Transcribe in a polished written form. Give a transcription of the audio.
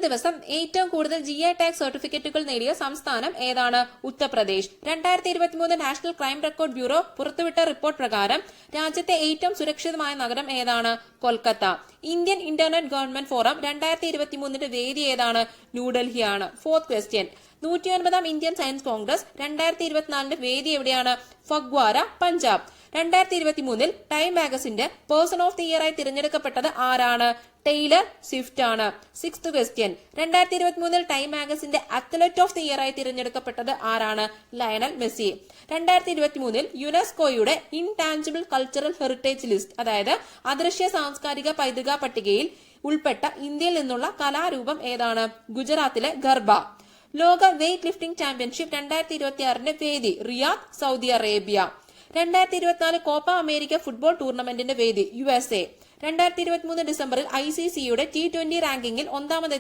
ദിവസം ഏറ്റവും കൂടുതൽ GI ടാഗ് സർട്ടിഫിക്കറ്റുകൾ നേടിയ സംസ്ഥാനം ഏതാണ്? Uttar Pradesh. 2023 national crime record bureau പുറത്തുവിട്ട റിപ്പോർട്ട് പ്രകാരം രാജ്യത്തെ ഏറ്റവും സുരക്ഷിതമായ നഗരം ഏതാണ്? Kolkata. Indian internet government forum 2023 വേദി ഏതാണ്? ന്യൂഡൽഹിയാണ്. Fourth question. 109ാം Indian science congress 2024 വേദി എവിടെയാണ്? Phagwara, Punjab. 2023 time മാഗസിന്റെ person of the year ആയി തിരഞ്ഞെടുക്കപ്പെട്ടത് ആരാണ്? ടെയ്ലർ സ്വിഫ്റ്റ് ആണ്. Sixth question. 2023 time മാഗസിന്റെ athlete of the year ആയി തിരഞ്ഞെടുക്കപ്പെട്ടത് ആരാണ്? Lionel Messi. 2023 യുനെസ്കോയുടെ ഇൻടാഞ്ചിബിൾ കൾച്ചറൽ ഹെറിറ്റേജ് ലിസ്റ്റ്, അതായത് അദൃശ്യ സാംസ്കാരിക പൈതൃക പട്ടികയിൽ ഉൾപ്പെട്ട ഇന്ത്യയിൽ നിന്നുള്ള കലാരൂപം ഏതാണ്? ഗുജറാത്തിലെ ഗർബ. ലോക വെയ്റ്റ് ലിഫ്റ്റിംഗ് ചാമ്പ്യൻഷിപ്പ് 2026 വേദി Riyadh, Saudi Arabia. 2024 Copa America football ടൂർണമെന്റിന്റെ വേദി USA. 2023 ഡിസംബറിൽ ICCയുടെ T20 റാങ്കിങ്ങിൽ 1ാമത്